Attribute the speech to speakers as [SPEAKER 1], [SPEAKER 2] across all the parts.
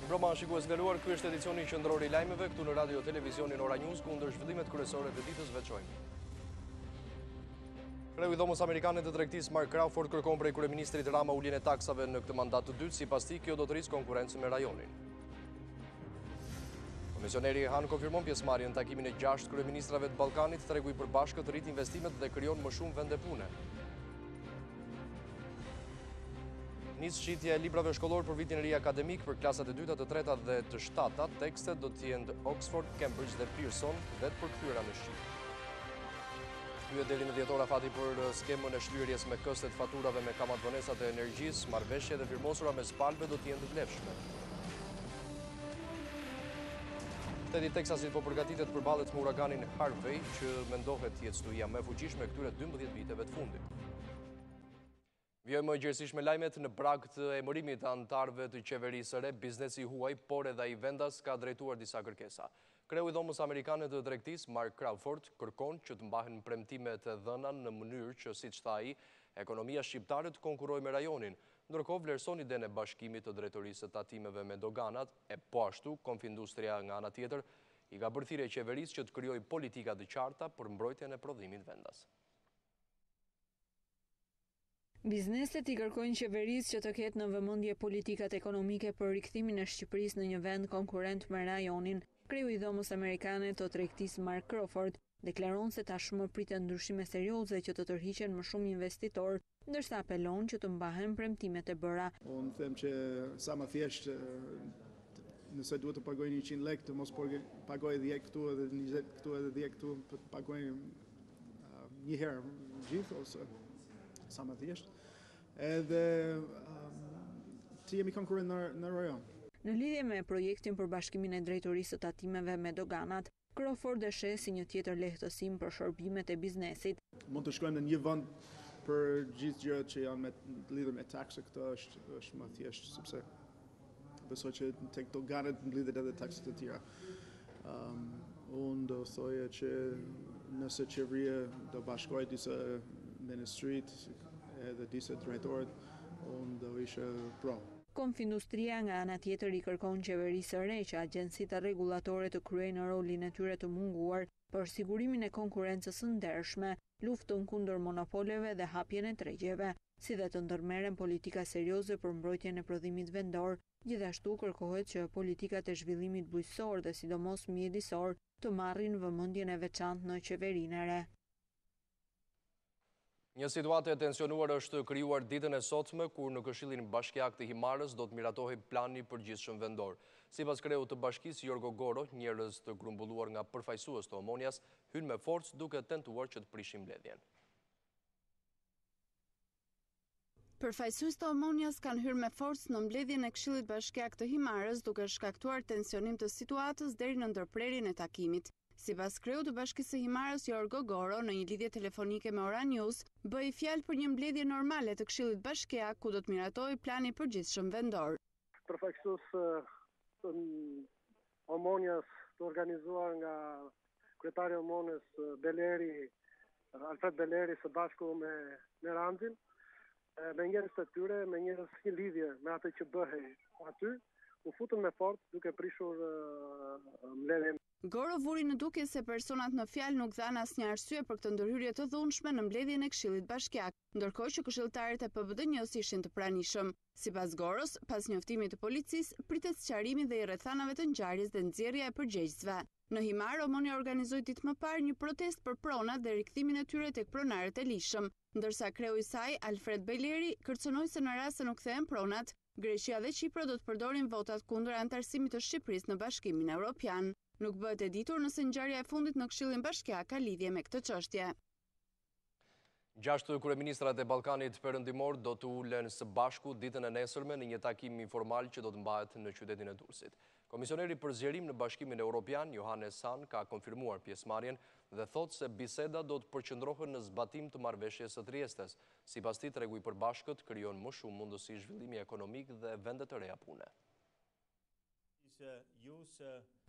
[SPEAKER 1] Broma shikues nderuar, ky është edicioni qendror i lajmeve këtu në Radio Televizionin Ora News, ku ndër zhvillimet kryesore të ditës veçojmë. Kreu i Dhomës Amerikane të Tregtisë Mark Crawford kërkon prej kryeministrit Rama uljen e taksave në këtë mandat të dytë, sipas tij kjo do të rrisë konkurrencën me rajonin. Komisioneri Han konfirmon pjesëmarrjen në takimin e 6 kryeministrave të Ballkanit, tregu i përbashkët rrit investimet dhe krijon më shumë vende pune. Nis shitja e librave shkollor për vitin e ri akademik për klasat e dyta, të treta dhe të shtata. Tekstet do të jenë Oxford, Cambridge dhe Pearson dhe të përkthyera në shqip. Hyet deri në dhjetor afati për skemën e shlyerjes me këstet faturave me kamat vonesat e energjisë, marrëveshjet e firmosura mes palëve do të jenë të vlefshme. Shteti Teksasit po përgatitet përballet me uraganin Harvey, që mendohet të jetë stuhia më e fuqishme këtyre 12 viteve të fundit. Vjojmë gjërësisht me lajmet. Në prag të emërimit të anëtarëve të qeverisë së re, biznesi huaj, por edhe ai vendas ka drejtuar disa kërkesa. Kreu i Dhomës Amerikane të Tregtisë Mark Crawford kërkon që të mbahen premtimet e dhëna në mënyrë që, siç tha ai, ekonomia shqiptare të konkurrojë me rajonin. Ndërkohë vlerëson idenë e bashkimit të drejtorisë së tatimeve me doganat, e po ashtu Konfindustria nga ana tjetër i ka bërë thirrje qeverisë që të krijojë politika të qarta për mbrojtjen e prodhimit vendas.
[SPEAKER 2] Bizneset i kërkojnë qeverisë që të ketë në vëmendje politikat ekonomike për rikthimin e Shqipërisë në një vend konkurrent me rajonin. Kreu i Dhomës Amerikane të Tregtisë Mark Crawford deklaron se tashmë pritet ndryshime serioze që të tërhiqen më shumë investitorë, ndërsa apelon që të mbahen premtimet e bëra.
[SPEAKER 3] Unë them që sa më thjesht, nëse duhet të paguajnë 100 lekë, të mos paguajë 10 këtu edhe 20 këtu edhe 10 këtu, të paguajnë një herë gjithë ose sa më thjesht, edhe të jemi konkurrent në rajon.
[SPEAKER 2] Në lidhje me projektin për bashkimin e drejtorisë së tatimeve me doganat, Crawford e sheh si një tjetër lehtësim për shërbimet e biznesit.
[SPEAKER 3] Mund të shkojmë në një vend për gjithë gjërat që janë lidhur me takse, këtë është më thjesht, sepse besoj që tek doganat mblidhet edhe takset e tjera. Unë do thoja që nëse qeveria do bashkojë disa ministrit edhe disa drejtorët, unë do isha pro.
[SPEAKER 2] Konfindustria nga ana tjetër i kërkon qeverisë së re që agjencitë rregullatore të kryejnë rolin e tyre të munguar për sigurimin e konkurrencës së ndershme, luftën kundër monopoleve dhe hapjen e tregjeve, si dhe të ndërmerren politika serioze për mbrojtjen e prodhimit vendor. Gjithashtu kërkohet që politikat e zhvillimit bujqësor dhe sidomos mjedisor të marrin vëmendjen e veçantë në qeverinë e re.
[SPEAKER 1] Një situatë e tensionuar është krijuar ditën e sotme, kur në Këshillin Bashkiak të Himarës do të miratohej plani përgjithshëm vendor. Sipas kreut të bashkisë Jorgo Goro, njerëz të grumbulluar nga përfaqësues të Omonias hynë me forcë duke tentuar që të prishin mbledhjen.
[SPEAKER 4] Përfaqësues të Omonias kanë hyrë me forcë në mbledhjen e Këshillit Bashkiak të Himarës, duke shkaktuar tensionim të situatës deri në ndërprerjen e takimit. Sipas kreut të bashkisë së Himarës Jorgo Goro, në një lidhje telefonike me Ora News, bëi fjalë për një mbledhje normale të Këshillit Bashkiak, ku do të miratojë plani përgjithshëm vendor.
[SPEAKER 5] Përfaqësues të Omonias të organizuar nga kryetari i Omonës Alfred Beleri së bashku me Ranxhin, me njerëz të tyre, me njerëz një lidhje me atë që bëhej aty, u futën me forcë duke prishur mbledhjen.
[SPEAKER 4] Goro vuri në dukje se personat në fjalë nuk dhanë asnjë arsye për këtë ndërhyrje të dhunshme në mbledhjen e Këshillit Bashkiak, ndërkohë që këshilltarët e PBD-s ishin të pranishëm. Sipas Goros, pas njoftimit të policisë, pritet sqarimi dhe i rrethanave të ngjarjes dhe nxjerrja e përgjegjësve. Në Himar, Omonia organizoi ditë më parë një protestë për pronat dhe rikthimin e tyre tek pronarët e lishëm, ndërsa kreu i saj, Alfred Beleri, kërcënoi se në rast se nuk kthehen pronat, Greqia dhe Çipra do të përdorin votat kundër anëtarësimit të Shqipërisë në Bashkimin Evropian. Nuk bëhet e ditur nëse ngjarja e fundit në Këshillin Bashkiak ka lidhje me këtë çështje.
[SPEAKER 1] 6 kryeministrat e Ballkanit Perëndimor do të ulen së bashku ditën e nesërme në një takim informal që do të mbahet në qytetin e Durrësit. Komisioneri për zgjerim në Bashkimin Evropian, Johannes Hahn, ka konfirmuar pjesëmarrjen dhe thotë se biseda do të përqendrohen në zbatim të marrëveshjes së Triestes. Sipas tij, tregu i përbashkët krijon më shumë mundësi zhvillimi ekonomik dhe vende të reja pune.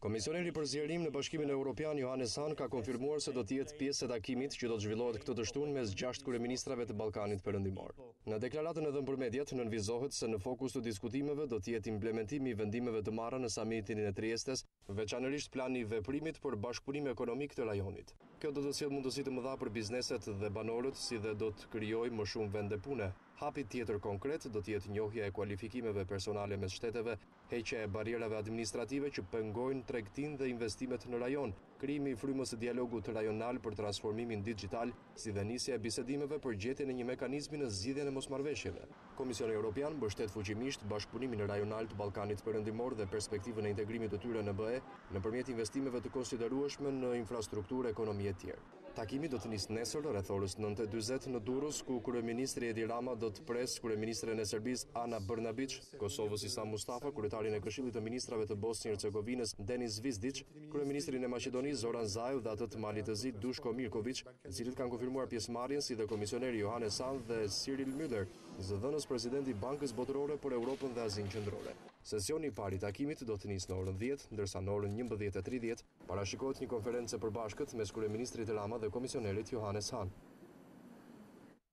[SPEAKER 1] Komisioneri për zgjerim në Bashkimin Evropian Johannes Hahn ka konfirmuar se do të jetë pjesë e takimit që do të zhvillohet këtë të shtunë mes 6 kryeministrave të Ballkanit Perëndimor. Në deklaratën e dhënë për mediat nënvizohet se në fokus të diskutimeve do të jetë implementimi i vendimeve të marra në samitin e Triestes, veçanërisht plani i veprimit për bashkëpunim ekonomik të rajonit. Kjo do të sjellë mundësi të mëdha për bizneset dhe banorët, si dhe do të krijojë më shumë vende pune. Hapi tjetër konkret do të jetë njohja e kualifikimeve personale mes shteteve, heqja e barierave administrative që pengojnë tregtinë dhe investimet në rajon, krijimi i frymës së dialogut rajonal për transformimin digjital, si dhe nisja e bisedimeve për gjetjen e një mekanizmi në zgjidhjen e mosmarrveshjeve. Komisioni Evropian mbështet fuqimisht bashkëpunimin rajonal të Ballkanit Perëndimor dhe perspektivën e integrimit të tyre në BE nëpërmjet investimeve të konsiderueshme në infrastrukturë, ekonomi e tjerë. Takimi do të nisë nesër rreth orës 9:40 në Durrës, ku kryeministri Edi Rama do të pres kryeministren e Serbisë Ana Brnabić, Kosovës Isa Mustafa, kryetarin e Këshillit të Ministrave të Bosnjë Hercegovinës Denis Zvizdić, kryeministrin e Maqedonisë Zoran Zaev dhe atë të Malit të Zi Dushko Mirković, të cilët kanë konfirmuar pjesëmarrjen, si dhe komisioneri Johannes Hahn dhe Cyril Müller, zëdhënës presidenti i Bankës Botërore për Europën dhe Azinë Qendrore. Sesioni i parë i takimit do të nisë në orën 10, ndërsa në orën 11:30 parashikohet një konferencë e përbashkët mes kryeministrit Rama dhe komisionerit Johannes Hahn.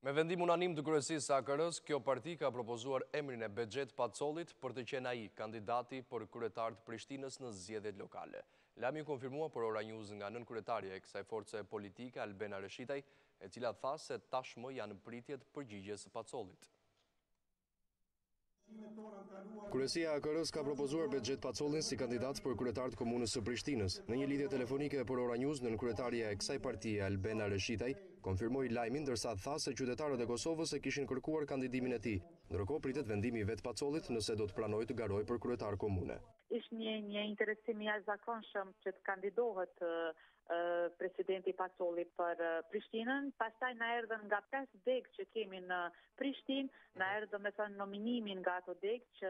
[SPEAKER 1] Me vendim unanim të kryesisë së AKR-s, kjo parti ka propozuar emrin e Bexhet Pacollit për të qenë ai kandidati për kryetar të Prishtinës në zgjedhjet lokale. Lajmi u konfirmua për Ora News nga nënkryetaria e kësaj force politike Albena Reshitaj, e cila tha se tashmë janë pritjet përgjigjes së Pacollit.
[SPEAKER 6] Kryesia e AKR-s ka propozuar Bexhet Pacollin si kandidat për kryetar të komunës së Prishtinës. Në një lidhje telefonike për Ora News, nënkryetaria e kësaj partie Albena Reshitaj konfirmoi lajmin, ndërsa tha se qytetarët e Kosovës e kishin kërkuar kandidimin e tij. Ndërkohë pritet vendimi i vet Pacollit nëse do të pranojë të garojë për kryetar komune.
[SPEAKER 7] Ishte një interesim i jashtëzakonshëm që të kandidohet presidenti Pacolli për Prishtinën, pastaj na erdhën nga 5 degë që kemi në Prishtinë, na erdhën me thënë nominimin nga ato degë që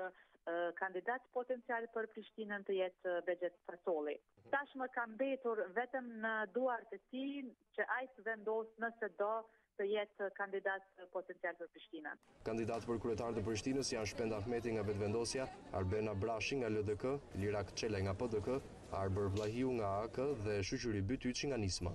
[SPEAKER 7] kandidat potencial për Prishtinën të jetë Bexhet Pacolli. Tashmë ka mbetur vetëm në duart e tij që ai të vendosë nëse do të jetë kandidat potencial për Prishtinën.
[SPEAKER 6] Kandidat për kryetar të Prishtinës janë Shpend Ahmeti nga Vetvendosja, Arbena Brashi nga LDK, Lira Kçela nga PDK, Arber Vlahiu nga AK dhe Shoqëri Bytyçi nga Nisma.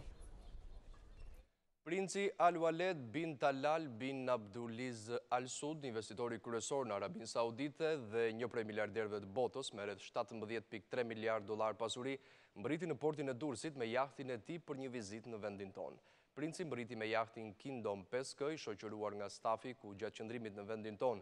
[SPEAKER 1] Princi Al-Waled bin Talal bin Abdulaziz Al Saud, investitori kryesor në Arabinë Saudite dhe një prej miliarderëve të botës, me rreth 17.3 miliard dollar pasuri, mbriti në portin e Durrësit me jahtin e tij për një vizitë në vendin tonë. Princi mbriti me jahtin Kingdom 5K, shoqëruar nga stafi ku gjatë qëndrimit në vendin tonë.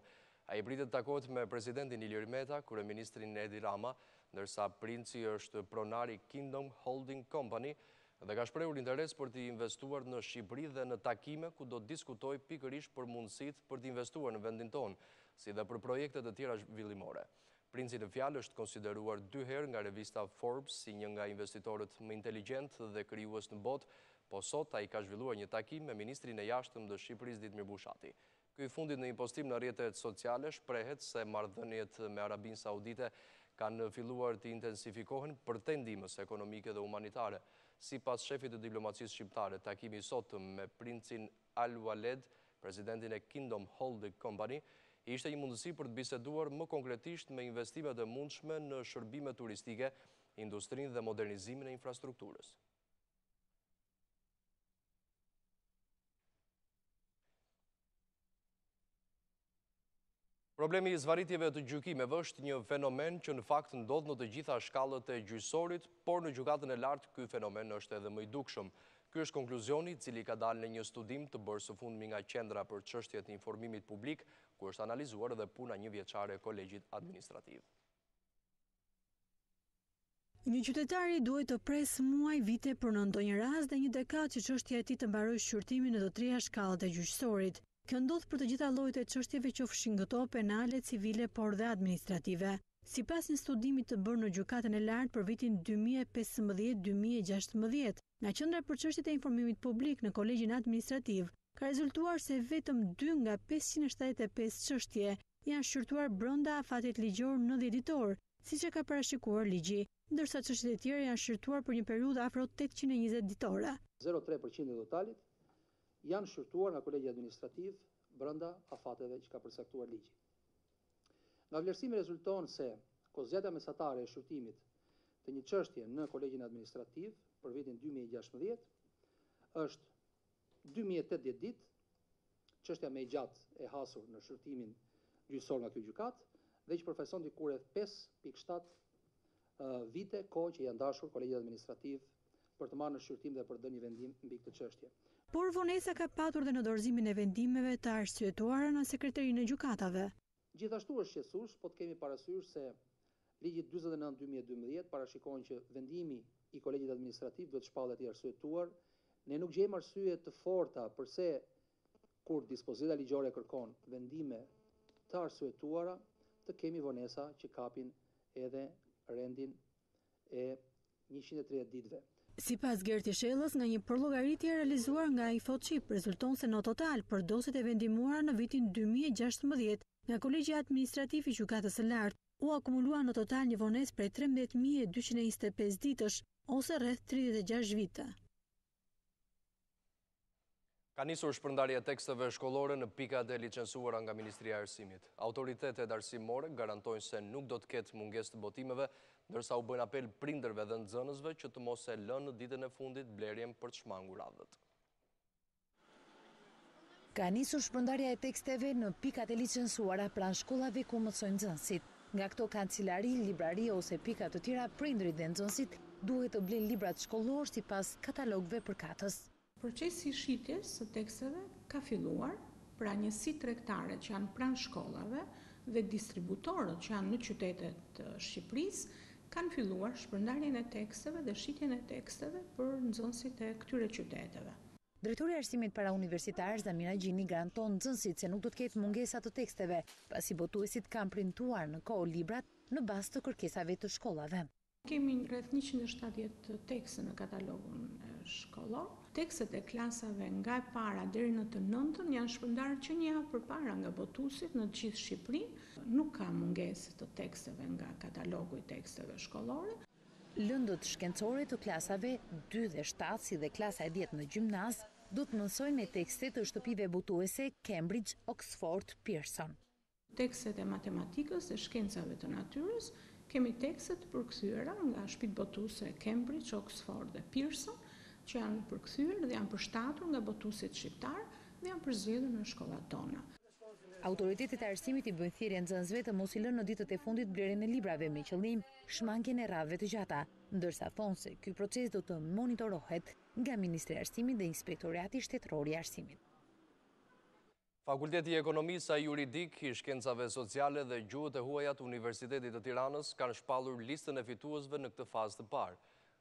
[SPEAKER 1] Ai pritet të takohet me presidentin Ilir Meta, kryeministrin Edi Rama, ndërsa princi është pronari Kingdom Holding Company dhe ka shprehur interes për të investuar në Shqipëri dhe në takime ku do të diskutojë pikërisht për mundësitë për të investuar në vendin tonë, si dhe për projekte të tjera zhvillimore. Princi në fjalë është konsideruar 2 herë nga revista Forbes si një nga investitorët më inteligjent dhe krijues në botë, po sot ai ka zhvilluar një takim me ministrin e jashtëm të Shqipërisë Ditmir Bushati. Ky i fundit në një postim në rrjetet sociale shprehet se marrëdhëniet me Arabinë Saudite kanë filluar të intensifikohen për te ndihmës ekonomike dhe humanitare. Sipas shefit të diplomacisë shqiptare, takimi i sotëm me princin Al-Waled, presidentin e Kingdom Holding Company, ishte një mundësi për të biseduar më konkretisht me investimet e mundshme në shërbime turistike, industrinë dhe modernizimin e infrastrukturës. Problemi i zvarritjeve të gjykimeve është një fenomen që në fakt ndodh në të gjitha shkallët e gjyqësorit, por në gjykatën e lartë ky fenomen është edhe më i dukshëm. Ky është konkluzioni i cili ka dalë në një studim të bërë së fundmi nga Qendra për çështjet e informimit publik, ku është analizuar edhe puna njëvjeçare e Kolegjit Administrativ.
[SPEAKER 2] Një qytetari duhet të presë muaj vite për në ndonjë rast dhe një dekadë që çështja e tij të mbarojë shqyrtimin në të treja shkallët e gjyqësorit. Kjo ndodh për të gjitha llojet e çështjeve qofshin këto penale, civile, por dhe administrative. Sipas një studimi të bërë në gjykatën e lartë për vitin 2015-2016, nga Qendra për çështjet e informimit publik në Kolegjin Administrativ, ka rezultuar se vetëm 2 nga 575 çështje janë shqyrtuar brenda afatit ligjor në 10 ditor, siç e ka parashikuar ligji, ndërsa çështjet e tjera janë shqyrtuar për një periudhë afro 820 ditore.
[SPEAKER 8] 0,3% e totalit janë shqyrtuar nga Kolegji Administrativ brenda afateve që ka përcaktuar ligji. Nga vlerësimi rezulton se kozgjatja mesatare e shqyrtimit të të një çështje në kolegjin administrativ për vitin 2016 është 2080 ditë, çështja më e gjatë e hasur në shërtimin gjyqësor nga ky gjykat, dhe që përfaqëson diku rreth 5.7 vite kohë që janë dashur kolegjit administrativ për të marrë në shqyrtim dhe për të dhënë një vendim mbi këtë çështje.
[SPEAKER 2] Por vonesa ka patur dhe në dorëzimin e vendimeve të arsyetuara në sekretarinë e gjykatave.
[SPEAKER 8] Gjithashtu është shqetësues, po të kemi parasysh se ligji 49/2012 parashikon që vendimi i kolegjit administrativ duhet shpallet i arsyetuar. Ne nuk gjejmë arsye të forta përse kur dispozita ligjore kërkon vendime të arsyetuara, të kemi vonesa që kapin edhe rendin e 130 ditëve.
[SPEAKER 2] Sipas Gerti Shellës, nga një përllogaritje realizuar nga IFOCHIP, rezulton se në total për doset e vendimuara në vitin 2016 nga Kolegji Administrativ i Gjykatës së Lartë u akumulua në total një vonesë prej 13.225 ditësh, ose rreth 36 vite.
[SPEAKER 1] Ka nisur shpërndarja e teksteve shkollore në pikat e licencuara nga Ministria e Arsimit. Autoritetet arsimore garantojnë se nuk do të ketë mungesë të botimeve, ndërsa u bën apel prindërve dhe nxënësve që të mos e lënë në ditën e fundit blerjen për të shmangur radhët.
[SPEAKER 9] Ka nisur shpërndarja e teksteve në pikat e licencuara pranë shkollave ku mësojnë nxënësit. Nga këto kancelari, librari ose pika të tjera, prindërit dhe nxënësit duhet të blejnë librat shkollor sipas katalogëve përkatës.
[SPEAKER 10] Procesi i shitjes së teksteve ka filluar, pra njësitë tregtare që janë pranë shkollave dhe distributorët që janë në qytetet të Shqipërisë kanë filluar shpërndarjen e teksteve dhe shitjen e teksteve për nxënësit e këtyre qyteteve.
[SPEAKER 9] Drejtori i arsimit parauniversitar Zamira Gjini garanton nxënësit se nuk do të ketë mungesa të teksteve, pasi botuesit kanë printuar në kohë librat në bazë të kërkesave të shkollave.
[SPEAKER 10] Kemi rreth 170 tekste në katalogun shkollor. Tekstet e klasave nga e para deri në të 9-ën janë shpërndarë që një javë përpara nga botuesit në të gjithë Shqipërinë. Nuk ka mungesë të teksteve nga katalogu i teksteve shkollore.
[SPEAKER 9] Lëndët shkencore të klasave 2 dhe 7, si dhe klasa e 10 në gjimnaz, do të mësojnë me tekstet të shtëpive botuese Cambridge, Oxford, Pearson.
[SPEAKER 10] Tekstet e matematikës dhe shkencave të natyrës, kemi tekstet përkthyera nga shtëpitë botuese Cambridge, Oxford dhe Pearson, që janë përkthyer dhe janë përshtatur nga botuesit shqiptar dhe janë përzgjedhur në shkollat tona.
[SPEAKER 9] Autoritetet e arsimit i bëjnë thirrje nxënësve të mos i lënë në ditët e fundit blerjen e librave me qëllim shmangjen e radhëve të gjata, ndërsa thonë se ky proces do të monitorohet nga Ministri i Arsimit dhe Inspektorati Shtetëror i Arsimit.
[SPEAKER 1] Fakulteti i Ekonomisë a Juridik i Shkencave Sociale dhe Gjuhët e Huaja të Universitetit të Tiranës kanë shpallur listën e fituesve në këtë fazë të parë.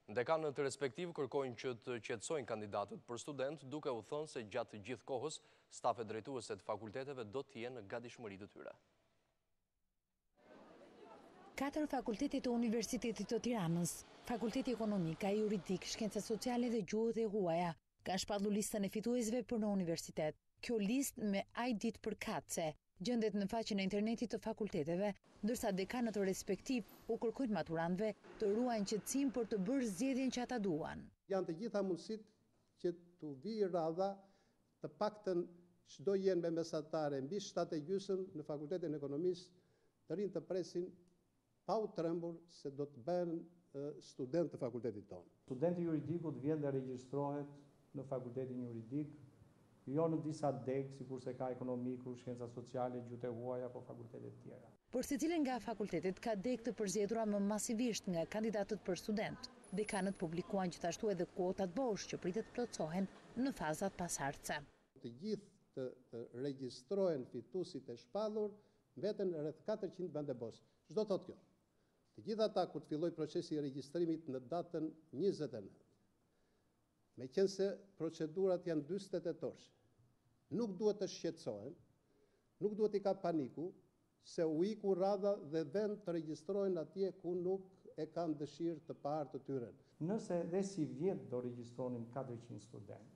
[SPEAKER 1] Dekanët respektiv kërkojnë që të qetësojnë kandidatët për student, duke u thënë se gjatë gjithë kohës, stafe drejtuese të fakulteteve do të jenë në gatishmëri të tyre.
[SPEAKER 9] 4 fakultetet të Universitetit të Tiranës, Fakulteti Ekonomik, Juridik, Shkenca Sociale dhe Gjuhët e Huaja, kanë shpallur listën e fituesve për në universitet. Kjo listë me ID përkatëse gjendet në faqen e internetit të fakulteteve, ndërsa dekanët respektiv u kërkojnë maturantëve të ruajnë qetësim për të bërë zgjedhjen që ata duan.
[SPEAKER 11] Janë të gjitha mundësit që të vijë radha, të paktën çdo jenë me mesatare mbi 7.5 në Fakultetin e Ekonomisë, të rinë të presin pa u trembur se do të bëhen student të fakultetit tonë.
[SPEAKER 12] Studenti juridikut vjen dhe regjistrohet në Fakultetin Juridik, jo në disa degë, sikurse ka ekonomiku, shkenca sociale, gjuhët e huaja apo fakultetet tjera.
[SPEAKER 9] Por secilin nga fakultetet ka degë të përzgjedhura më masivisht nga kandidatët për student. Dekanët publikuan gjithashtu edhe kuotat bosh që pritet plotësohen në fazat pasardhëse.
[SPEAKER 11] Të gjithë të regjistrohen fituesit e shpallur, veten rreth 400 vende bosh. Çdo thotë kjo? Të gjithë ata kur të filloj procesi i regjistrimit në datën 29. Meqense procedurat janë 48 orë. Nuk duhet të shqetësohen, nuk duhet i ka paniku, se u iku radha dhe vend të regjistrohen atje ku nuk e kanë dëshirë të parë të tyre.
[SPEAKER 12] Nëse dhe si vjet do regjistronin 400 student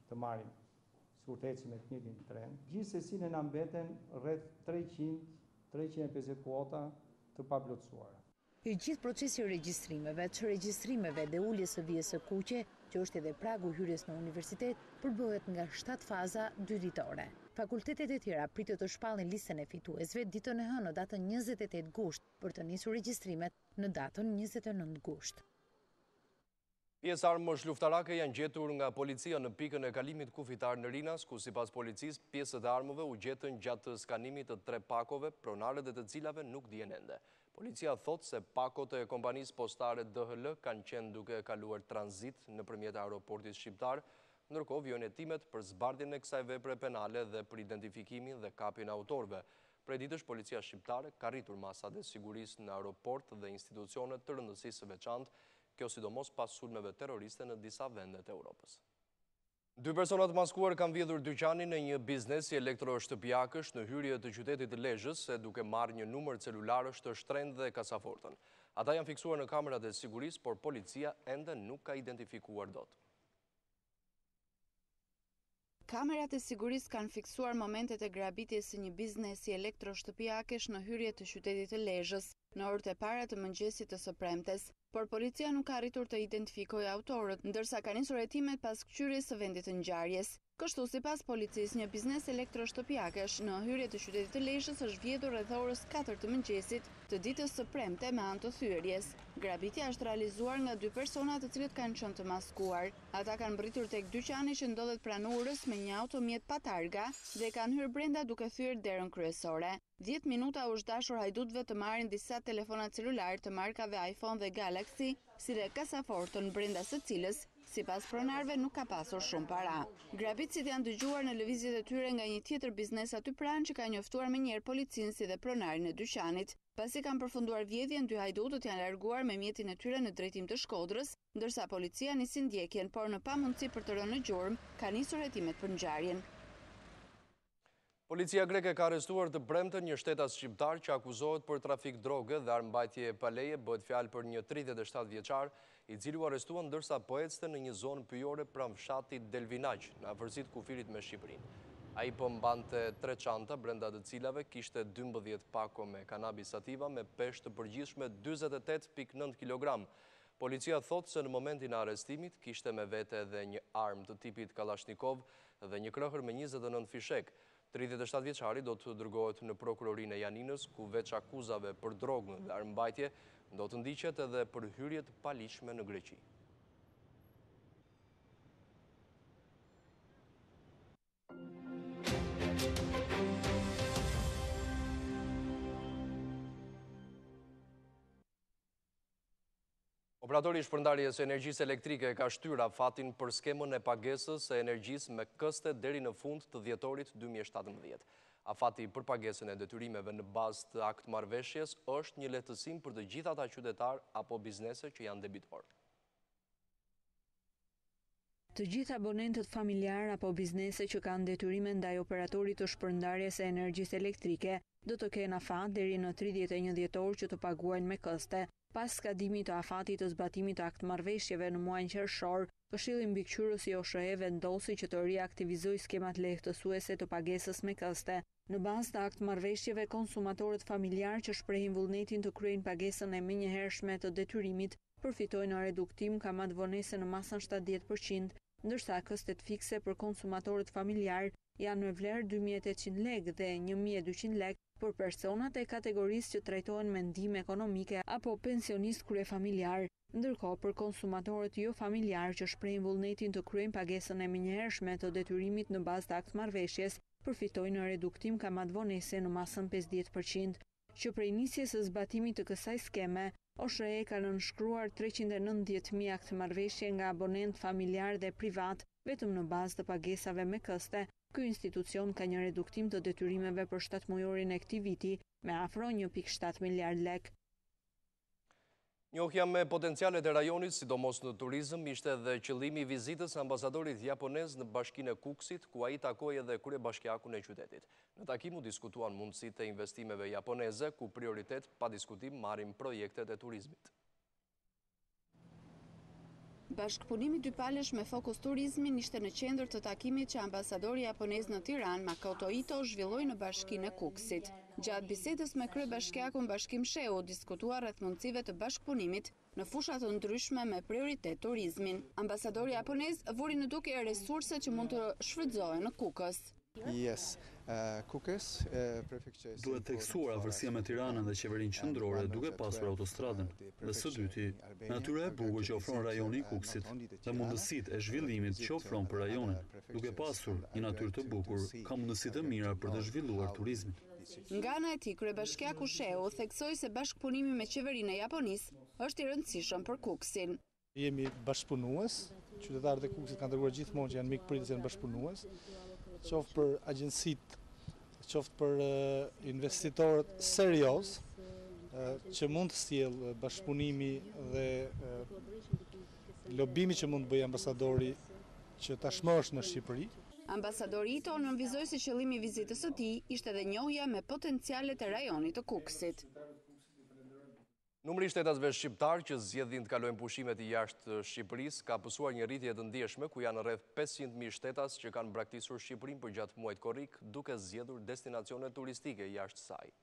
[SPEAKER 12] të marrin sigurteci me të njëjtin trend, gjithsesi ne na mbeten rreth 300-350 kuota të paplotësuara.
[SPEAKER 9] I gjithë procesi i regjistrimeve dhe uljes së vijës së kuqe, që është edhe pragu hyrjes në universitet, përbëhet nga 7 faza 2 ditore. Fakultetet e tjera pritet të shpallin listën e fituesve ditën e hënë në datën 28 gusht për të nisur regjistrimet në datën 29 gusht.
[SPEAKER 1] Pjesëarmësh luftarake janë gjetur nga policia në pikën e kalimit kufitar në Rinas, ku sipas policisë pjesët e armëve u gjetën gjatë skanimit të 3 pakove, pronare dhe të cilave nuk dihen ende. Policia thot se pakot e kompanisë postare DHL kanë qenë duke kaluar tranzit nëpërmjet aeroportit shqiptar, ndërkohë vijojnë hetimet për zbardhjen e kësaj vepre penale dhe për identifikimin dhe kapjen e autorëve. Prej ditësh policia shqiptare ka rritur masat e sigurisë në aeroport dhe institucione të rëndësisë së veçantë, kjo sidomos pas sulmeve terroriste në disa vende të Europës. 2 personat maskuar kanë vjedhur dyqanin në një biznesi elektroshtëpiakësh në hyrje të qytetit të Lezhës, se duke marrë një numër celularësh të shtrenjtë dhe kasafortën. Ata janë fiksuar në kamerat e sigurisë, por policia ende nuk ka identifikuar dot.
[SPEAKER 4] Kamerat e sigurisë kanë fiksuar momentet e grabitjes së një biznesi elektroshtëpiakesh në hyrje të qytetit të Lezhës në orët e para të mëngjesit të së premtes, por policia nuk ka arritur të identifikojë autorët, ndërsa ka nisur hetimet pas kqyrjes së vendit të ngjarjes. Kështu, sipas policisë, një biznes elektroshtëpiakesh në hyrje të qytetit të Lezhës është vjedhur rreth orës 4 të mëngjesit të ditës së premte me anë të thyerjes. Grabitja është realizuar nga 2 persona të cilët kanë qenë të maskuar. Ata kanë mbritur tek dyqani që ndodhet pranë urës me një auto mjet pa targa dhe kanë hyrë brenda duke thyer derën kryesore. 10 minuta u është dashur hajdutëve të marrin disa telefona celular të markave iPhone dhe Galaxy, si dhe kasafortën brenda së cilës, sipas pronarëve, nuk ka pasur shumë para. Grabitësit janë dëgjuar në lëvizjet e tyre nga një tjetër biznes aty pranë që ka njoftuar menjëherë policinë si dhe pronarin e dyqanit. Pasi kanë përfunduar vjedhjen, 2 hajdutët janë larguar me mjetin e tyre në drejtim të Shkodrës, ndërsa policia nisi ndjekjen, por në pamundësi për të rënë në gjurmë, ka nisur hetimet për ngjarjen.
[SPEAKER 1] Policia greke ka arrestuar të premten një shtetas shqiptar që akuzohet për trafik droge dhe armbajtje pa leje. Bëhet fjalë për një 37 vjeçar, i cili u arrestuan ndërsa po ecte në një zonë pyjore pranë fshatit Delvinaq, në afërsitë kufirit me Shqipërinë. Ai po mbante 3 çanta, brenda të cilave kishte 12 pako me kanabis sativa me peshë të përgjithshme 48.9 kg. Policia thot se në momentin e arrestimit kishte me vete edhe një armë të tipit Kalashnikov dhe një krahër me 29 fishek. 37 vjeçari do të dërgohet në prokurorinë e Janinës, ku veç akuzave për drogën dhe armbajtje do të ndiqet edhe për hyrje të paligjshme në Greqi. Operatori i shpërndarjes së energjisë elektrike ka shtyr afatin për skemën e pagesës së energjisë me këste deri në fund të dhjetorit 2017. Afati për pagesën e detyrimeve në bazë të aktmarrëveshjes është një lehtësim për të gjithë ata qytetar apo biznese që janë debitor.
[SPEAKER 2] Të gjithë abonentët familjar apo biznese që kanë detyrime ndaj operatorit të shpërndarjes së energjisë elektrike do të kenë afat deri në 31 dhjetor që të paguajnë me këste. Pas skadimit të afatit të zbatimit të aktmarrëveshjeve në muajin qershor, Këshilli Mbikëqyrës i OSHE vendosi që të riaktivizojë skemat lehtësuese të pagesës me këste. Në bazë të aktmarrëveshjeve, konsumatorët familjar që shprehin vullnetin të kryejnë pagesën e menjëhershme të detyrimit përfitojnë reduktim kamat vonese në masën 70%, ndërsa këstet fikse për konsumatorët familjar janë me vlerë 2.800 lekë dhe 1.200 lekë për personat e kategorisë që trajtohen me ndihmë ekonomike apo pensionist kryefamiljar. Ndërkohë, për konsumatorët jo familjar që shprehin vullnetin të kryejnë pagesën e menjëhershme të detyrimit në bazë të aktmarrëveshjes, përfitojnë reduktim kamat vonese në masën 50%, që prej nisjes së zbatimit të kësaj skeme, OSHE ka nënshkruar 390.000 aktmarrëveshje nga abonent familjar dhe privat, vetëm në bazë të pagesave me këste. Ky institucion ka një reduktim të detyrimeve për 7 mujorin e këtij viti me afro 1.7 miliard lekë.
[SPEAKER 1] Njohja me potencialet e rajonit, sidomos në turizëm, ishte edhe qëllimi i vizitës së ambasadorit japonez në bashkinë e Kukësit, ku ai takoi edhe kryebashkiakun e qytetit. Në takim u diskutuan mundësitë e investimeve japoneze, ku prioritet pa diskutim marrin projektet e turizmit.
[SPEAKER 4] Bashkëpunimi dypalësh me fokus turizmin ishte në qendër të takimit që ambasadori japonez në Tiranë, Makoto Ito, zhvilloi në bashkinë e Kukësit. Gjatë bisedës me kryebashkiakun Bashkim Sheu, diskutuar rreth mundësive të bashkëpunimit në fusha të ndryshme me prioritet turizmin. Ambasadori japonez vuri në dukje resurse që mund të shfrytëzohen në Kukës.
[SPEAKER 13] Duhet theksuar afërsia me Tiranën dhe qeverinë qendrore duke pasur autostradën. Dhe së dyti, natyra e bukur që ofron rajoni i Kukësit dhe mundësitë e zhvillimit që ofron për rajonin. Duke pasur një natyrë të bukur, ka mundësi të mira për të zhvilluar turizmin.
[SPEAKER 4] Nga ana e tij, kryebashkiaku Sheu theksoi se bashkëpunimi me qeverinë e Japonisë është i rëndësishëm për Kukësin.
[SPEAKER 14] Jemi bashkëpunues, qytetarët e Kukësit kanë treguar gjithmonë që janë mikpritës, janë bashkëpunues, qoftë për agjensitë, qoftë për investitorët serioz, që mund të sjellë bashkëpunimi dhe lobimi që mund të bëjë ambasadori që tashmë është në Shqipëri.
[SPEAKER 4] Ambasadori i tonë nënvizoi se qëllimi i vizitës së tij ishte edhe njohja me potencialet e rajonit të Kukësit.
[SPEAKER 1] Numri i shtetasve shqiptar që zgjedhin të kalojnë pushimet i jashtë Shqipërisë ka pësuar një rritje të ndjeshme ku janë rreth 500.000 shtetas që kanë braktisur Shqipërinë për gjatë muajit korrik, duke zgjedhur destinacione turistike jashtë saj.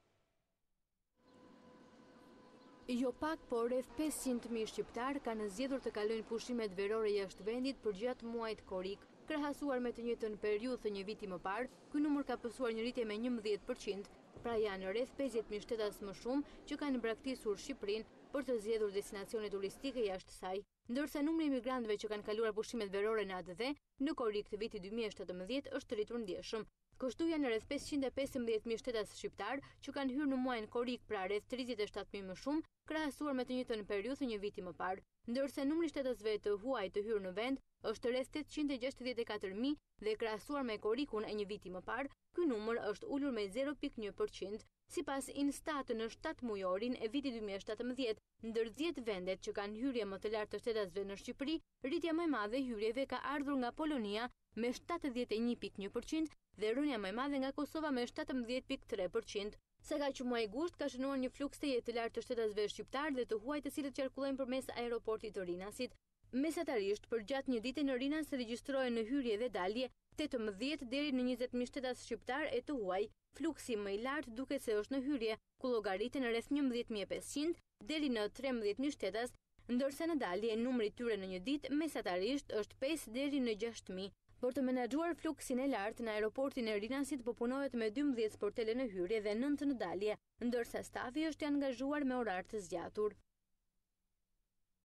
[SPEAKER 15] Jo pak, por rreth 500.000 shqiptar kanë zgjedhur të kalojnë pushimet verore jashtë vendit për gjatë muajit korrik. Krahasuar me të njëjtën periudhë të një viti më parë, ky numër ka pësuar një rritje me 11%. Pra janë rreth 50.000 shtetas më shumë që kanë braktisur Shqipërinë për të zgjedhur destinacione turistike jashtë saj, ndërsa numri i migrantëve që kanë kaluar pushimet verore në ADV në korrik të vitit 2017 është rritur ndjeshëm. Kështu janë rreth 515.000 shtetas shqiptar që kanë hyrë në muajin korrik, pra rreth 37.000 më shumë, krahasuar me të njëjtën periudhë një viti më parë, ndërsa numri i shtetasve të huaj të hyrë në vend është rreth 864.000 dhe krahasuar me korrikun e një viti më parë, ky numër është ulur me 0.1%. Sipas Instat në 7 mujorin e vitit 2017, ndër 10 vendet që kanë hyrje më të lartë të shtetasve në Shqipëri, rritja më e madhe e hyrjeve ka ardhur nga Polonia me 71.1% dhe rënja më e madhe nga Kosova me 17.3%. Sa ka që muaji gusht ka shënuar një fluks të jetë të lartë të shtetasve shqiptar dhe të huaj të cilët qarkullojnë përmes aeroportit të Rinasit. Mesatarisht, për gjatë një dite në Rinas regjistrohen në hyrje dhe dalje 18 deri në 20.000 shtetas shqiptar e të huaj. Fluksi më i lartë duket se është në hyrje, ku llogariten rreth 11.500 deri në 13.000 shtetas, ndërsa në dalje numri i tyre në një ditë mesatarisht është 5 deri në 6.000. Për të menaxhuar fluksin e lartë në aeroportin e Rinasit po punohet me 12 sportele në hyrje dhe 9 në dalje, ndërsa stafi është i angazhuar me orar të zgjatur.